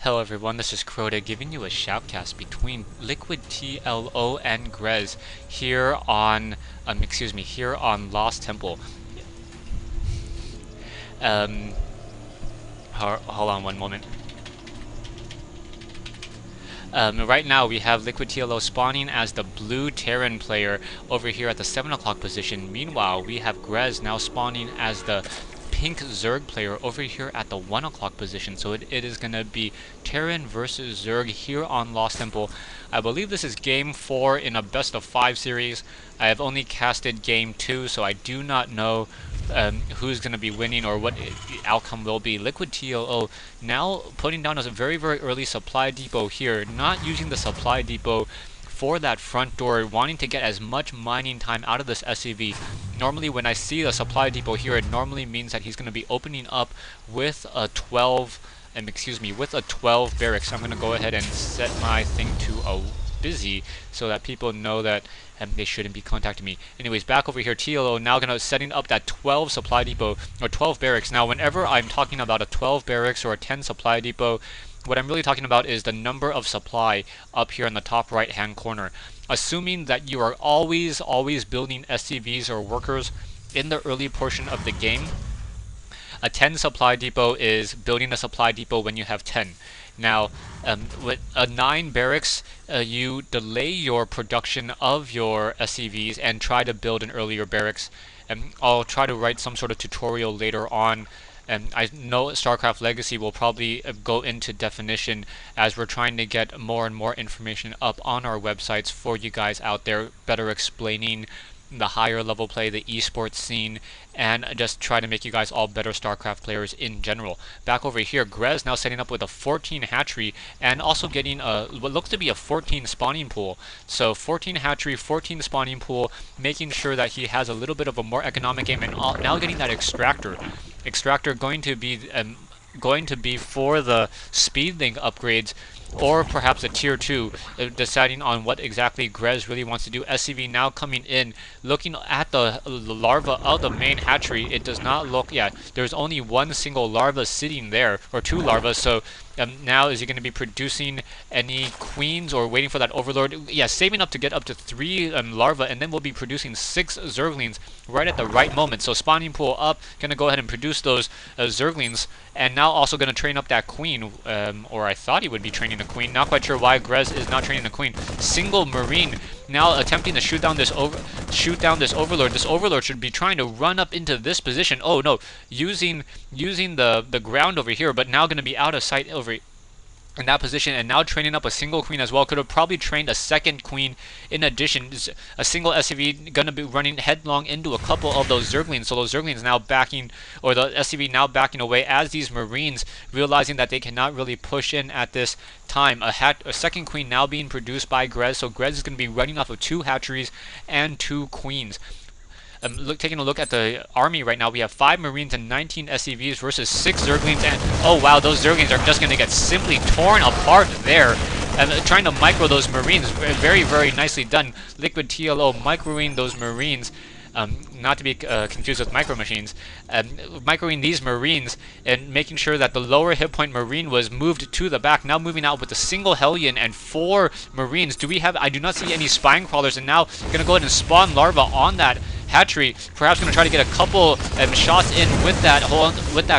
Hello everyone, this is Crota giving you a shoutcast between LiquidTLO and Grez here on, here on Lost Temple. Hold on one moment. Right now we have LiquidTLO spawning as the blue Terran player over here at the 7 o'clock position. Meanwhile, we have Grez now spawning as the pink Zerg player over here at the 1 o'clock position. So it is going to be Terran versus Zerg here on Lost Temple. I believe this is game 4 in a best of 5 series. I have only casted game 2, so I do not know who's going to be winning or what the outcome will be. LiquidTLO now putting down a very early supply depot here, not using the supply depot for that front door, wanting to get as much mining time out of this SCV. Normally when I see the supply depot here, it normally means that he's going to be opening up with a 12 barracks. I'm going to go ahead and set my thing to a busy so that people know that they shouldn't be contacting me. Anyways, back over here, TLO now gonna setting up that 12 supply depot or 12 barracks. Now whenever I'm talking about a 12 barracks or a 10 supply depot, what I'm really talking about is the number of supply up here in the top right hand corner. Assuming that you are always building SCVs or workers in the early portion of the game, a 10 supply depot is building a supply depot when you have 10. Now, with a 9 barracks, you delay your production of your SCVs and try to build an earlier barracks. I'll try to write some sort of tutorial later on. I know StarCraft Legacy will probably go into definition as we're trying to get more and more information up on our websites for you guys out there, better explaining the higher level play, the esports scene, and just try to make you guys all better StarCraft players in general. Back over here, Grez now setting up with a 14 hatchery and also getting what looks to be a 14 spawning pool. So 14 hatchery, 14 spawning pool, making sure that he has a little bit of a more economic game, and now getting that extractor. Extractor going to be for the speed link upgrades, or perhaps a tier 2, deciding on what exactly Grez really wants to do. SCV now coming in, looking at the larva of the main hatchery. It does not look, there's only one single larva sitting there, or 2 larvas, so now is he going to be producing any queens or waiting for that overlord? Yeah, saving up to get up to 3 larvae, and then we'll be producing 6 zerglings right at the right moment. So spawning pool up, going to go ahead and produce those zerglings, and now also going to train up that queen, or I thought he would be training the queen. Not quite sure why Grez is not training the queen. Single marine now attempting to shoot down this overlord. This overlord should be trying to run up into this position. Oh no, using the ground over here, but now going to be out of sight over in that position, and now training up a single queen as well. Could have probably trained a second queen in addition. A single SCV going to be running headlong into a couple of those zerglings, so those zerglings now backing, or the SCV now backing away as these marines realizing that they cannot really push in at this time. A second queen now being produced by Grez, so Grez is going to be running off of 2 hatcheries and 2 queens. Taking a look at the army right now, we have 5 marines and 19 SCVs versus 6 zerglings, and oh wow, those zerglings are just going to get simply torn apart there. And trying to micro those marines, very nicely done. LiquidTLO microing those marines, not to be confused with micro machines, microing these marines and making sure that the lower hit point marine was moved to the back. Now moving out with a single Hellion and 4 marines. I do not see any spine crawlers, and now going to go ahead and spawn larva on that hatchery. Perhaps going to try to get a couple shots in with that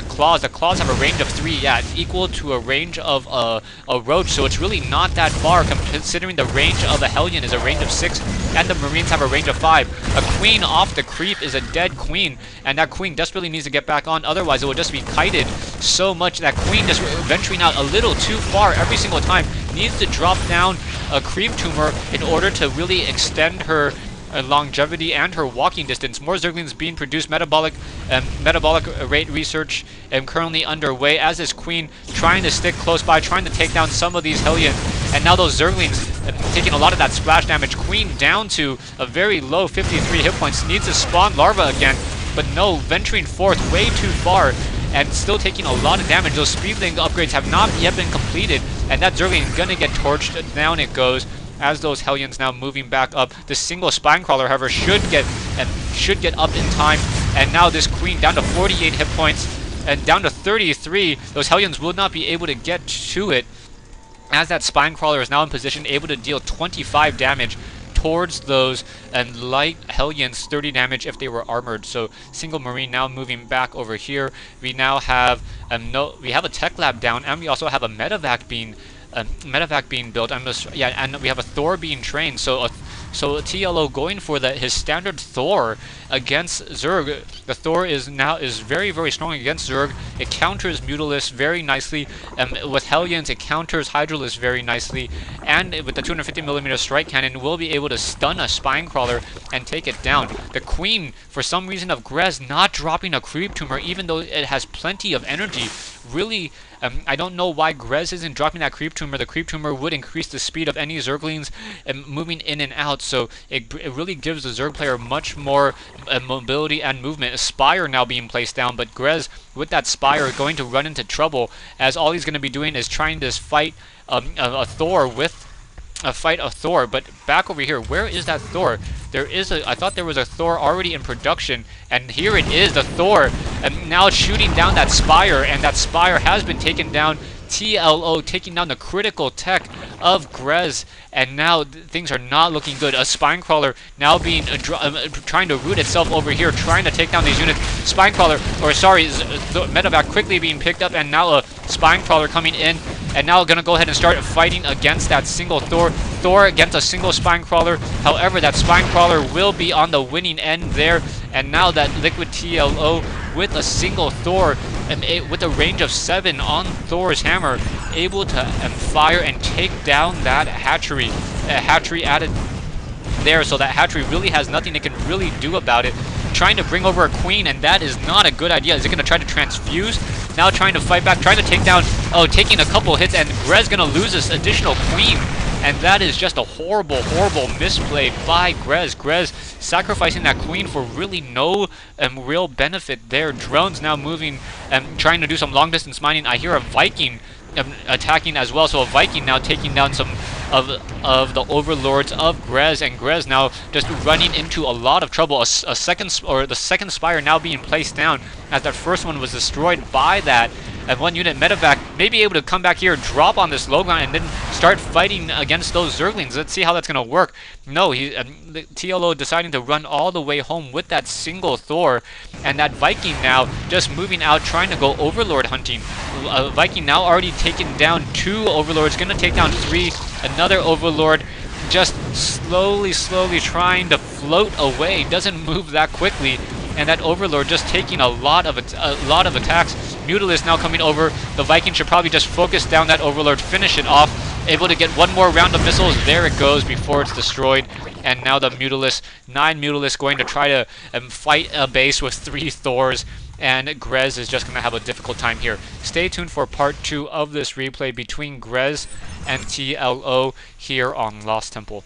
claws. The claws have a range of 3, equal to a range of a roach, so it's really not that far considering the range of a Hellion is a range of 6 and the marines have a range of 5. A queen off the creep is a dead queen, and that queen desperately needs to get back on, otherwise it will just be kited so much. That queen just venturing out a little too far every single time. Needs to drop down a creep tumor in order to really extend her longevity and her walking distance. More zerglings being produced. Metabolic rate research currently underway as this queen trying to stick close by, trying to take down some of these Hellions. And now those zerglings taking a lot of that splash damage. Queen down to a very low 53 hit points. Needs to spawn larva again, but no, venturing forth way too far and still taking a lot of damage. Those speed link upgrades have not yet been completed, and that zergling is gonna get torched. Down it goes as those Hellions now moving back up. The single spine crawler, however, should get up in time, and now this queen down to 48 hit points. and down to 33. Those Hellions will not be able to get to it, as that Spine Crawler is now in position, able to deal 25 damage towards those, and light Hellions 30 damage if they were armored. So single Marine now moving back over here. We now have we have a Tech Lab down, and we also have a medevac being built. And we have a Thor being trained. So TLO going for his standard Thor against Zerg. The Thor is very, very strong against Zerg. It counters Mutalisk very nicely. With Hellions, it counters Hydralisk very nicely. And with the 250mm strike cannon, will be able to stun a Spine Crawler and take it down. The Queen, for some reason of Grez, not dropping a Creep Tumor, even though it has plenty of energy. Really, I don't know why Grez isn't dropping that Creep Tumor. The Creep Tumor would increase the speed of any Zerglings moving in and out, so it really gives the Zerg player much more mobility and movement. A Spire now being placed down, but Grez, with that Spire, going to run into trouble, as all he's going to be doing is trying to fight a Thor with but back over here, where is that Thor? I thought there was a Thor already in production, and here it is, the Thor, and now shooting down that Spire, and that Spire has been taken down. TLO taking down the critical tech of Grez, and now things are not looking good. A Spine Crawler now being trying to root itself over here, trying to take down these units. Spine Crawler, or sorry, the medevac quickly being picked up, and now a Spine Crawler coming in, and now gonna go ahead and start fighting against that single Thor. Thor against a single Spine Crawler. However, that Spine Crawler will be on the winning end there, and now that LiquidTLO with a single Thor, with a range of 7 on Thor's hammer, able to fire and take down that hatchery. Hatchery added there, so that hatchery really has nothing it can really do about it. Trying to bring over a Queen, and that is not a good idea. Is it going to try to transfuse? Now trying to fight back, trying to take down, taking a couple hits, and Grez going to lose this additional Queen. And that is just a horrible, horrible misplay by Grez. Grez sacrificing that Queen for really no real benefit there. Drones now moving and trying to do some long distance mining. I hear a Viking attacking as well, so a Viking now taking down some of the overlords of Grez, and Grez now just running into a lot of trouble. The second Spire now being placed down, as that first one was destroyed by that. And one unit medevac may be able to come back here, drop on this low ground, and then start fighting against those Zerglings. Let's see how that's going to work. No, TLO deciding to run all the way home with that single Thor, and that Viking now just moving out, trying to go Overlord hunting. Viking now already taken down 2 Overlords, going to take down 3. Another Overlord just slowly trying to float away. Doesn't move that quickly. And that Overlord just taking a lot of attacks. Mutalisk now coming over. The Viking should probably just focus down that Overlord, finish it off. Able to get one more round of missiles. There it goes before it's destroyed. And now the Mutalisk, 9 Mutalisk, going to try to fight a base with 3 Thors. And Grez is just going to have a difficult time here. Stay tuned for part 2 of this replay between Grez and TLO here on Lost Temple.